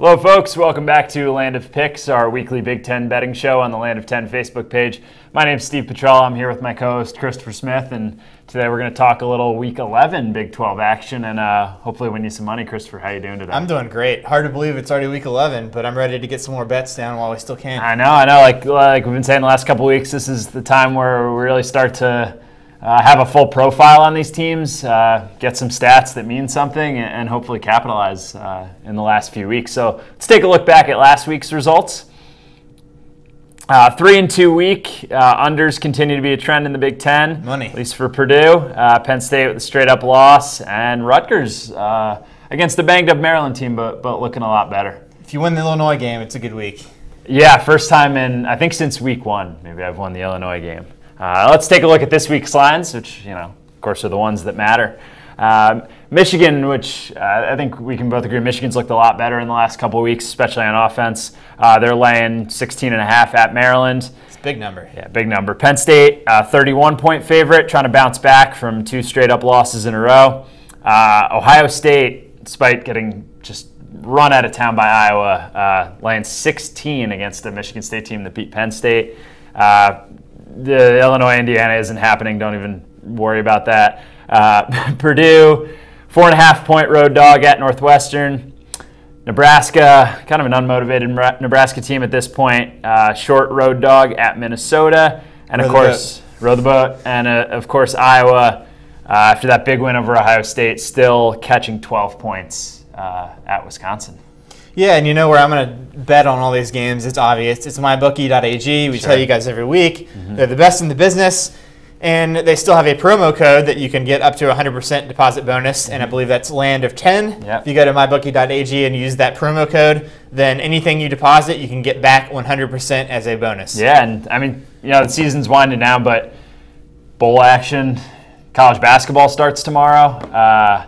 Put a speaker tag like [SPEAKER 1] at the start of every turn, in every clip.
[SPEAKER 1] Hello, folks. Welcome back to Land of Picks, our weekly Big Ten betting show on the Land of 10 Facebook page. My name's Steve Petrella. I'm here with my co-host Christopher Smith, and today we're going to talk a little Week 11 Big 12 action and hopefully win you some money. Christopher, how you doing today?
[SPEAKER 2] I'm doing great. Hard to believe it's already Week 11, but I'm ready to get some more bets down while we still can.
[SPEAKER 1] I know. Like we've been saying the last couple of weeks, this is the time where we really start to have a full profile on these teams, get some stats that mean something, and hopefully capitalize in the last few weeks. So let's take a look back at last week's results. 3-2 week. Unders continue to be a trend in the Big Ten.
[SPEAKER 2] Money.
[SPEAKER 1] At least for Purdue. Penn State with a straight-up loss. And Rutgers against the banged-up Maryland team, but looking a lot better.
[SPEAKER 2] If you win the Illinois game, it's a good week.
[SPEAKER 1] Yeah, first time in, I think, since week 1. Maybe I've won the Illinois game. Let's take a look at this week's lines, which, of course, are the ones that matter. Michigan, which I think we can both agree Michigan's looked a lot better in the last couple of weeks, especially on offense. They're laying 16.5 at Maryland.
[SPEAKER 2] It's a big number.
[SPEAKER 1] Yeah, big number. Penn State, 31-point favorite, trying to bounce back from 2 straight-up losses in a row. Ohio State, despite getting just run out of town by Iowa, laying 16 against the Michigan State team that beat Penn State. The Illinois-Indiana isn't happening. Don't even worry about that. Purdue, 4.5-point road dog at Northwestern. Nebraska, kind of an unmotivated Nebraska team at this point. Short road dog at Minnesota. And, of course, row the boat. And, of course, Iowa, after that big win over Ohio State, still catching 12 points at Wisconsin.
[SPEAKER 2] Yeah, and you know where I'm going to bet on all these games. It's obvious. It's mybookie.ag. We tell you guys every week. They're the best in the business, and they still have a promo code that you can get up to 100% deposit bonus, and I believe that's Land of 10.
[SPEAKER 1] Yep.
[SPEAKER 2] If you go to mybookie.ag and use that promo code, then anything you deposit, you can get back 100% as a bonus.
[SPEAKER 1] Yeah, and I mean, the season's winding down, but bowl action, college basketball starts tomorrow.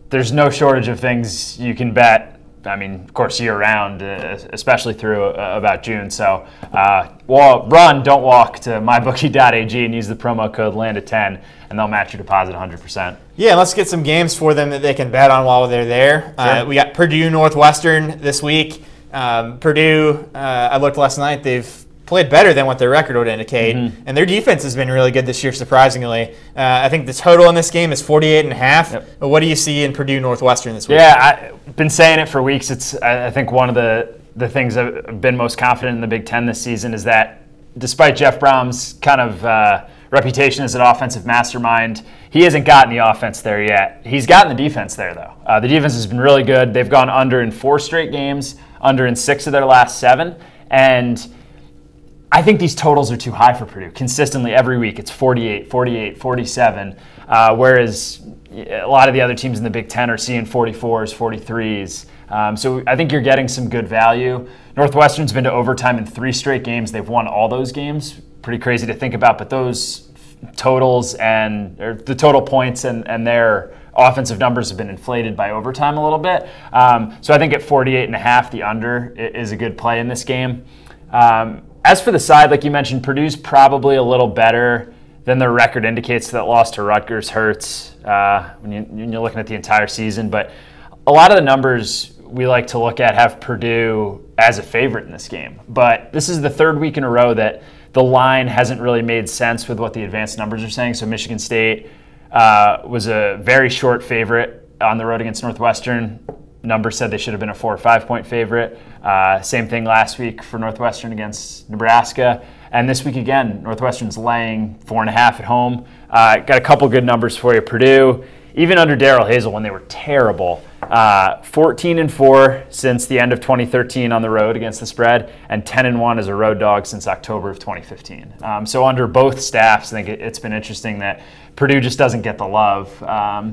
[SPEAKER 1] There's no shortage of things you can bet. I mean, of course, year-round, especially through about June. So, don't walk to mybookie.ag and use the promo code LAND10, and they'll match your deposit 100%.
[SPEAKER 2] Yeah, let's get some games for them that they can bet on while they're there.
[SPEAKER 1] Sure.
[SPEAKER 2] We got Purdue Northwestern this week. Purdue, I looked last night, they've played better than what their record would indicate, and their defense has been really good this year, surprisingly. I think the total in this game is 48.5.
[SPEAKER 1] Yep.
[SPEAKER 2] But what do you see in Purdue Northwestern this week?
[SPEAKER 1] Yeah, I've been saying it for weeks. It's I think one of the things I've been most confident in the Big Ten this season is that despite Jeff Brom's kind of reputation as an offensive mastermind, he hasn't gotten the offense there yet. He's gotten the defense there, though. The defense has been really good. They've gone under in 4 straight games, under in 6 of their last 7, and I think these totals are too high for Purdue. Consistently every week, it's 48, 48, 47, whereas a lot of the other teams in the Big Ten are seeing 44s, 43s. So I think you're getting some good value. Northwestern's been to overtime in 3 straight games. They've won all those games. Pretty crazy to think about, but those totals or the total points and their offensive numbers have been inflated by overtime a little bit. So I think at 48.5, the under is a good play in this game. As for the side, like you mentioned, Purdue's probably a little better than their record indicates. That loss to Rutgers hurts when you're looking at the entire season. But a lot of the numbers we like to look at have Purdue as a favorite in this game. But this is the 3rd week in a row that the line hasn't really made sense with what the advanced numbers are saying. So Michigan State was a very short favorite on the road against Northwestern. Numbers said they should have been a 4 or 5-point favorite. Same thing last week for Northwestern against Nebraska. And this week again, Northwestern's laying 4.5 at home. Got a couple good numbers for you. Purdue, even under Darrell Hazel when they were terrible, 14-4 since the end of 2013 on the road against the spread, and 10-1 as a road dog since October of 2015. So under both staffs, I think it's been interesting that Purdue just doesn't get the love.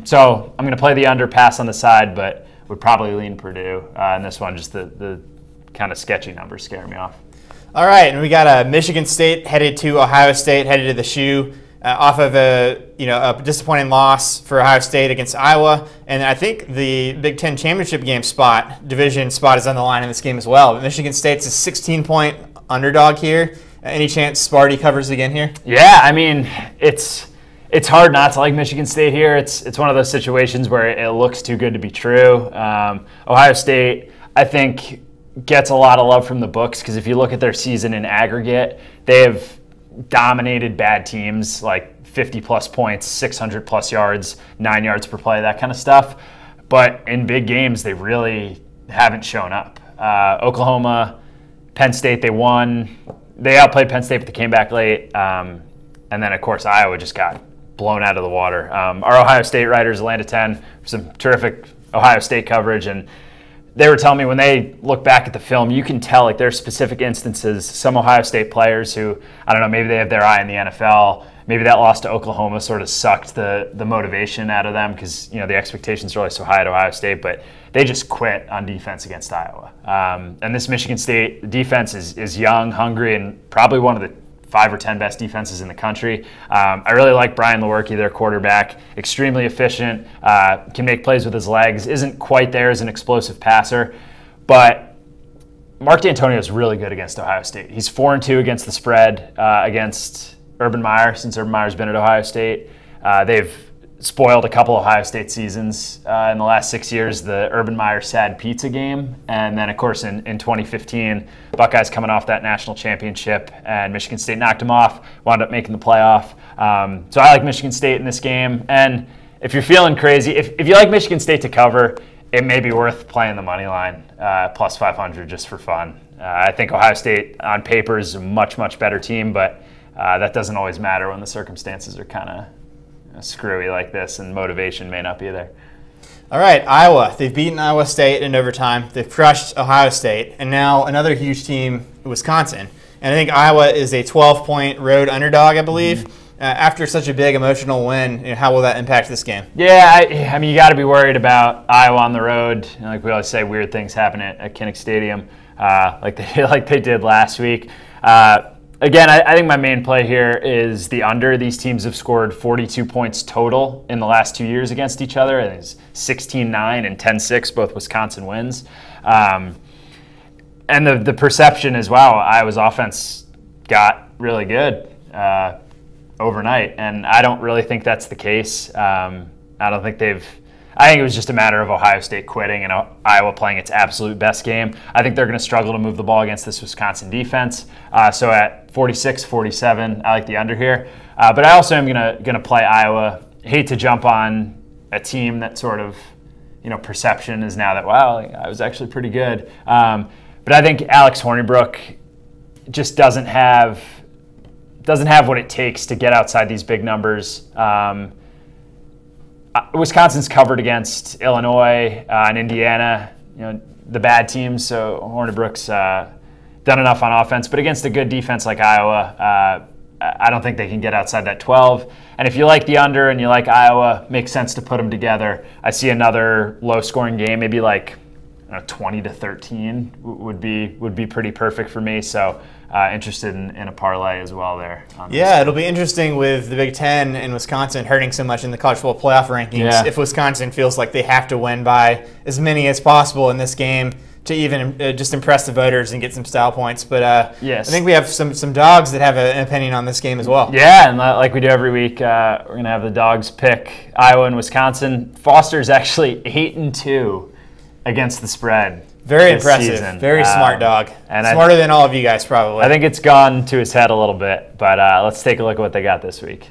[SPEAKER 1] So I'm going to play the under, pass on the side, but would probably lean Purdue in this one. Just the kind of sketchy numbers scare me off.
[SPEAKER 2] All right, and we got Michigan State headed to Ohio State, headed to the shoe, off of a disappointing loss for Ohio State against Iowa, and I think the Big Ten championship game division spot is on the line in this game as well. But Michigan State's a 16-point underdog here. Any chance Sparty covers again here?
[SPEAKER 1] Yeah, I mean it's hard not to like Michigan State here. It's one of those situations where it looks too good to be true. Ohio State, I think, gets a lot of love from the books because if you look at their season in aggregate, they have dominated bad teams like 50-plus points, 600-plus yards, 9 yards per play, that kind of stuff. But in big games, they really haven't shown up. Oklahoma, Penn State, they won. They outplayed Penn State, but they came back late. And then, of course, Iowa just got blown out of the water. Our Ohio State writers, Atlanta 10, some terrific Ohio State coverage, and they were telling me when they look back at the film, you can tell like there are specific instances, some Ohio State players who, I don't know, maybe they have their eye in the NFL, maybe that loss to Oklahoma sort of sucked the motivation out of them because the expectations are always so high at Ohio State, but they just quit on defense against Iowa. And this Michigan State defense is young, hungry, and probably one of the 5 or 10 best defenses in the country. I really like Brian Lewerke, their quarterback. Extremely efficient, can make plays with his legs. Isn't quite there as an explosive passer, but Mark D'Antonio is really good against Ohio State. He's 4-2 against the spread against Urban Meyer since Urban Meyer's been at Ohio State. They've spoiled a couple Ohio State seasons in the last 6 years, the Urban Meyer sad pizza game. And then, of course, in 2015, Buckeyes coming off that national championship, and Michigan State knocked them off, wound up making the playoff. So I like Michigan State in this game. And if you're feeling crazy, if you like Michigan State to cover, it may be worth playing the money line, plus 500 just for fun. I think Ohio State on paper is a much, much better team, but that doesn't always matter when the circumstances are kind of screwy like this and motivation may not be there.
[SPEAKER 2] All right, Iowa. They've beaten Iowa State in overtime. They've crushed Ohio State. And now another huge team, Wisconsin. And I think Iowa is a 12-point road underdog, I believe. Mm-hmm. After such a big emotional win, how will that impact this game?
[SPEAKER 1] Yeah, I mean, you got to be worried about Iowa on the road. Like we always say, weird things happen at Kinnick Stadium, like they did last week. Again, I think my main play here is the under. These teams have scored 42 points total in the last 2 years against each other. I think it's 16-9 and 10-6, both Wisconsin wins. And the perception is, wow, Iowa's offense got really good overnight. And I don't really think that's the case. I think it was just a matter of Ohio State quitting and Iowa playing its absolute best game. I think they're going to struggle to move the ball against this Wisconsin defense. So at 46-47, I like the under here. But I also am going to play Iowa. Hate to jump on a team that sort of, perception is now that, wow, I was actually pretty good. But I think Alex Hornibrook just doesn't have what it takes to get outside these big numbers. Wisconsin's covered against Illinois and Indiana, the bad teams. So Hornibrook's done enough on offense, but against a good defense like Iowa, I don't think they can get outside that 12. And if you like the under and you like Iowa, makes sense to put them together. I see another low-scoring game, maybe like 20-13 would be pretty perfect for me. So interested in a parlay as well there.
[SPEAKER 2] Yeah, it'll be interesting with the Big Ten and Wisconsin hurting so much in the college football playoff rankings. If Wisconsin feels like they have to win by as many as possible in this game to even just impress the voters and get some style points. But yes. I think we have some dogs that have an opinion on this game as well.
[SPEAKER 1] Yeah, and like we do every week, we're going to have the dogs pick Iowa and Wisconsin. Foster's actually 8-2 against the spread.
[SPEAKER 2] Very impressive. Season. Very smart dog. And smarter than all of you guys probably.
[SPEAKER 1] I think it's gone to his head a little bit, but let's take a look at what they got this week.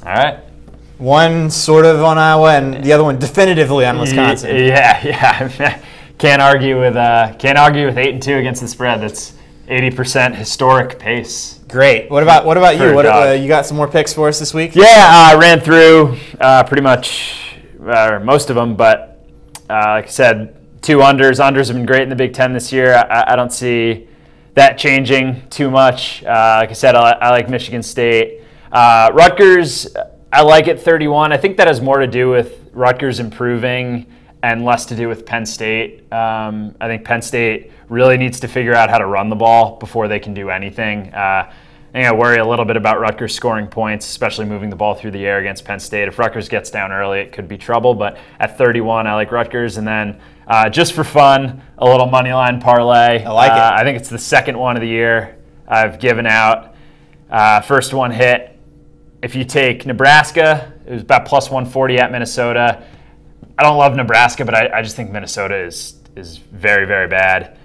[SPEAKER 1] All right.
[SPEAKER 2] One sort of on Iowa and the other one definitively on Wisconsin.
[SPEAKER 1] Yeah. Can't argue with 8-2 against the spread. That's 80% historic pace.
[SPEAKER 2] Great. What about you? You got some more picks for us this week?
[SPEAKER 1] Yeah, I ran through pretty much most of them, but like I said, 2 unders. Unders have been great in the Big Ten this year. I don't see that changing too much. Like I said, I like Michigan State. Rutgers, I like it 31. I think that has more to do with Rutgers improving and less to do with Penn State. I think Penn State really needs to figure out how to run the ball before they can do anything. I think I worry a little bit about Rutgers scoring points, especially moving the ball through the air against Penn State. If Rutgers gets down early, it could be trouble. But at 31, I like Rutgers. And then just for fun, a little money line parlay.
[SPEAKER 2] I like it.
[SPEAKER 1] I think it's the second one of the year I've given out. First one hit. If you take Nebraska, it was about plus 140 at Minnesota. I don't love Nebraska, but I just think Minnesota is very, very bad.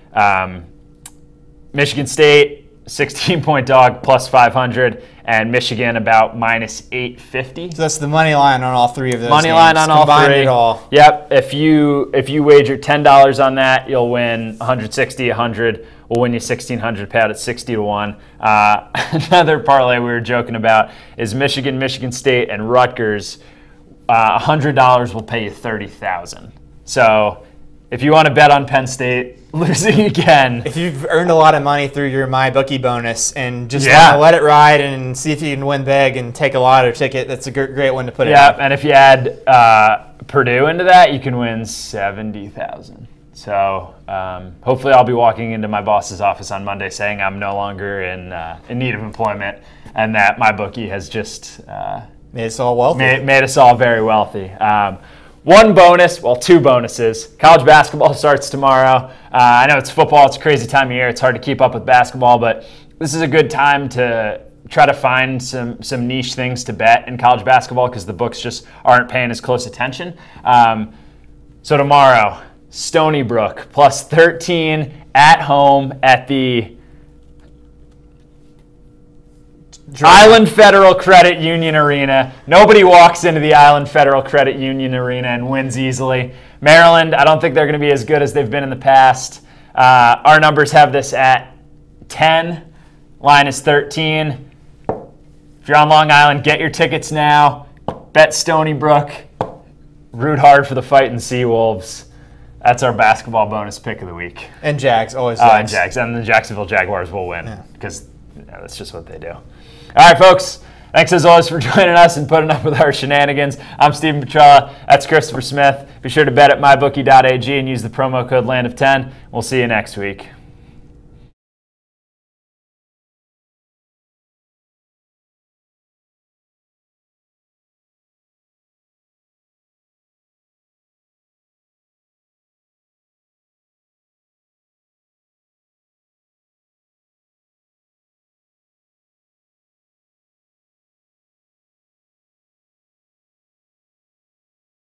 [SPEAKER 1] Michigan State, 16-point dog, plus 500, and Michigan about minus 850.
[SPEAKER 2] So that's the money line on all three of those
[SPEAKER 1] Money
[SPEAKER 2] games.
[SPEAKER 1] line on all
[SPEAKER 2] Combine
[SPEAKER 1] three.
[SPEAKER 2] it all.
[SPEAKER 1] Yep. If you wager $10 on that, you'll win 160, 100. We'll win you 1,600 payout at 60 to 1. Another parlay we were joking about is Michigan, Michigan State, and Rutgers. $100 will pay you $30,000. So if you want to bet on Penn State losing again,
[SPEAKER 2] If you've earned a lot of money through your MyBookie bonus and just
[SPEAKER 1] Yeah.
[SPEAKER 2] want to let it ride and see if you can win big and take a lotto ticket, that's a great one to put
[SPEAKER 1] yeah,
[SPEAKER 2] in.
[SPEAKER 1] and if you add Purdue into that, you can win $70,000. So hopefully I'll be walking into my boss's office on Monday saying I'm no longer in need of employment and that MyBookie has just
[SPEAKER 2] Made us all wealthy.
[SPEAKER 1] made us all very wealthy. One bonus, well, two bonuses. College basketball starts tomorrow. I know it's football, it's a crazy time of year. It's hard to keep up with basketball, but this is a good time to try to find some niche things to bet in college basketball because the books just aren't paying as close attention. So tomorrow, Stony Brook, plus 13 at home at the Island Federal Credit Union Arena. Nobody walks into the Island Federal Credit Union Arena and wins easily. Maryland, I don't think they're going to be as good as they've been in the past. Our numbers have this at 10. Line is 13. If you're on Long Island, get your tickets now. Bet Stony Brook. Root hard for the Fighting Seawolves. That's our basketball bonus pick of the week.
[SPEAKER 2] And Jags, always
[SPEAKER 1] And
[SPEAKER 2] Jags.
[SPEAKER 1] Jags. And the Jacksonville Jaguars will win because that's just what they do. All right, folks. Thanks as always for joining us and putting up with our shenanigans. I'm Stephen Petrella. That's Christopher Smith. Be sure to bet at mybookie.ag and use the promo code LAND of 10. We'll see you next week.